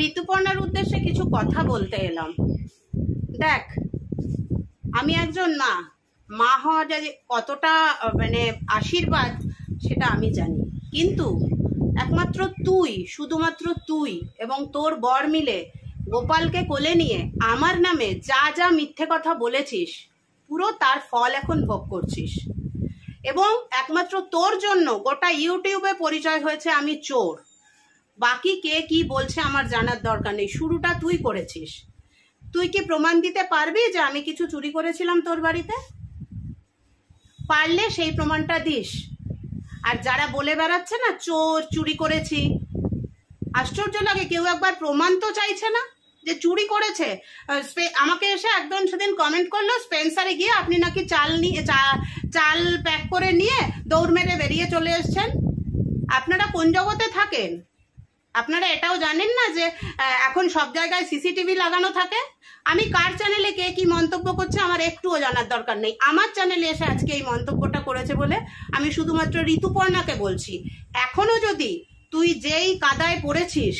ঋতুপর্ণার উদ্দেশ্যে কিছু কথা বলতে এলাম। দেখ, আমি একজন মা, মা হওয়া যে কতটা মানে আশীর্বাদ সেটা আমি জানি, কিন্তু একমাত্র তুই, শুধুমাত্র তুই এবং তোর বর মিলে গোপালকে কোলে নিয়ে আমার নামে যা যা মিথ্যে কথা বলেছিস, পুরো তার ফল এখন ভোগ করছিস। এবং একমাত্র তোর জন্য গোটা ইউটিউবে পরিচয় হয়েছে আমি চোর। বাকি কে কি বলছে আমার জানার দরকার নেই, শুরুটা তুই করেছিস। তুই কি প্রমাণ দিতে পারবি যে আমি কিছু চুরি করেছিলাম তোর বাড়িতে? পারলে সেই প্রমাণটা দিস। আর যারা বলে বেড়াচ্ছে না চোর, চুরি করেছি, আশ্চর্য লাগে, কেউ একবার প্রমাণ তো চাইছে না যে চুরি করেছে। আমাকে এসে একদম সেদিন কমেন্ট করলো, স্পেন্সারে গিয়ে আপনি নাকি চাল প্যাক করে নিয়ে দৌড় মেরে বেরিয়ে চলে এসছেন। আপনারা কোন জগতে থাকেন? আপনারা এটাও জানেন না যে এখন সব জায়গায় সিসিটিভি লাগানো থাকে? আমি কার চ্যানেলে কে কি মন্তব্য করছে আমার একটুও জানার দরকার নেই। আমার চ্যানেলে এসে আজকে এই মন্তব্যটা করেছে বলে আমি শুধুমাত্র ঋতুপর্ণাকে বলছি, এখনো যদি তুই যেই কাদায় পড়েছিস,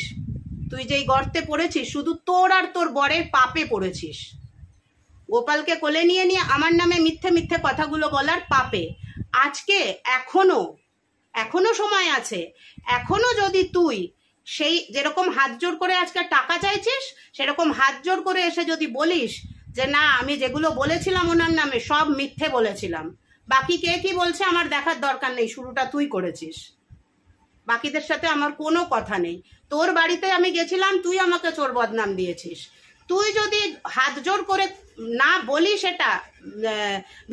তুই যেই গর্তে পড়েছিস, শুধু তোর আর তোর বরের পাপে পড়েছিস। গোপালকে কোলে নিয়ে নিয়ে আমার নামে মিথ্যে মিথ্যে কথাগুলো বলার পাপে। আজকে এখনো সময় আছে। এখনো যদি তুই সেই যেরকম হাত জোর করে আজকে টাকা চাইছিস, সেরকম হাত জোর করে এসে যদি বলিস যে না আমি যেগুলো বলেছিলাম ওনার নামে সব মিথ্যে বলেছিলাম, বাকি কে কি বলছে আমার দেখার দরকার নেই, শুরুটা তুই করেছিস। বাকিদের সাথে আমার কোনো কথা নেই। তোর বাড়িতে আমি গেছিলাম, তুই আমাকে চোর বদনাম দিয়েছিস। তুই যদি হাত জোর করে না বলিস এটা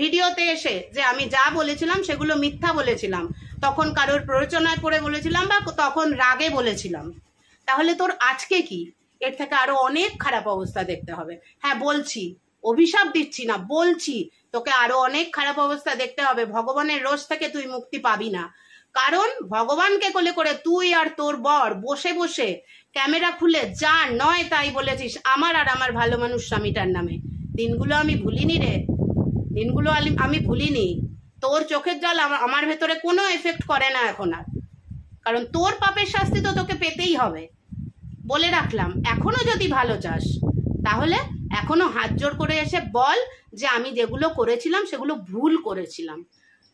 ভিডিওতে এসে যে আমি যা বলেছিলাম সেগুলো মিথ্যা বলেছিলাম, তখন কারোর প্ররোচনায় পড়ে বলেছিলাম বা তখন রাগে বলেছিলাম, তাহলে তোর আজকে কি এর থেকে আরো অনেক খারাপ অবস্থা দেখতে হবে। হ্যাঁ বলছি, অভিশাপ দিচ্ছি না, বলছি তোকে আরো অনেক খারাপ অবস্থা দেখতে হবে। ভগবানের রোষ থেকে তুই মুক্তি পাবি না, কারণ ভগবানকে কোলে করে তুই আর তোর বর বসে বসে ক্যামেরা খুলে যা নয় তাই বলেছিস আমার আর আমার ভালো মানুষ স্বামীটার নামে। দিনগুলো আমি ভুলিনি রে, দিনগুলো আমি ভুলিনি। তোর চোখের জল আমার ভেতরে কোনো এফেক্ট করে না এখন আর, কারণ তোর পাপের শাস্তি তো তোকে পেতেই হবে। বলে রাখলাম, এখনো যদি ভালো চাস তাহলে এখনো হাত জোর করে এসে বল যে আমি যেগুলো করেছিলাম সেগুলো ভুল করেছিলাম,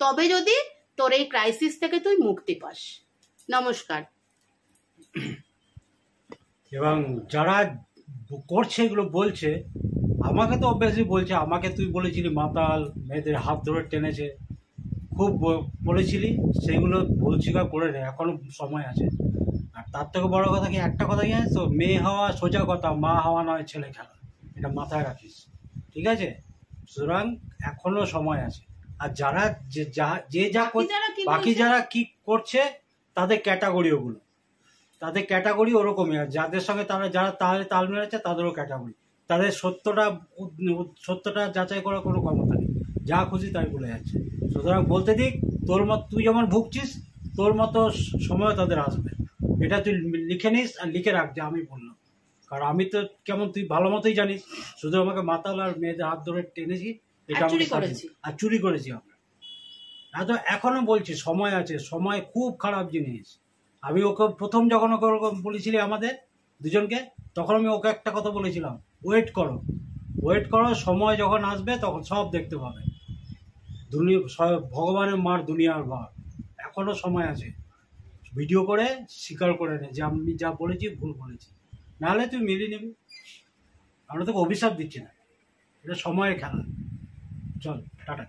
তবে যদি তোর এই ক্রাইসিস থেকে তুই মুক্তি পাস। নমস্কার। এবং যারা করছে এগুলো বলছে, আমাকে তো অবভিয়াসলি বলছে, আমাকে তুই বলেছিলি মাতাল, মেয়েদের হাত ধরে টেনেছে, খুব বলেছিলি, সেগুলো ভুল স্বীকার করে নে, এখনো সময় আছে। আর তার থেকে বড় কথা কি, একটা কথা কি জানিস তো, মেয়ে হওয়া সোজা কথা, মা হওয়া নয় ছেলে খেলা, এটা মাথায় রাখিস, ঠিক আছে? সুতরাং এখনো সময় আছে। আর যারা বাকি যারা কি করছে তাদের ক্যাটাগরি, ওগুলো তাদের ক্যাটাগরি ওরকমই। আর যাদের সঙ্গে যারা তাল মেরেছে তাদেরও ক্যাটাগরি, তাদের সত্যটা যাচাই করার কোনো ক্ষমতা নেই, যা খুশি তাই বলে যাচ্ছে। সুতরাং বলতে দিক, তোর মতো তুই যেমন ভুগছিস তোর মতো সময় তাদের আসবে, এটা তুই লিখে নিস আর লিখে রাখ যে আমি বললাম। কারণ আমি তো কেমন তুই ভালো মতোই জানিস, শুধু আমাকে মাতাল আর মেয়েদের হাত ধরে টেনেছি, এটা আর চুরি করেছি আমরা। এখনো বলছি সময় আছে, সময় খুব খারাপ জিনিস। আমি ওকে প্রথম যখন ওকে বলেছিলি আমাদের দুজনকে, তখন আমি ওকে একটা কথা বলেছিলাম, ওয়েট করো, সময় যখন আসবে তখন সব দেখতে পাবে। ভগবানের মার দুনিয়ার ভার, এখনো সময় আছে। ভিডিও করে স্বীকার করে নে যে আমি যা বলেছি ভুল বলেছি, নাহলে তুই মেনে নিবি। আমরা তোকে অভিশাপ দিচ্ছি না, এটা সময়ের খেলা। চল টাটা।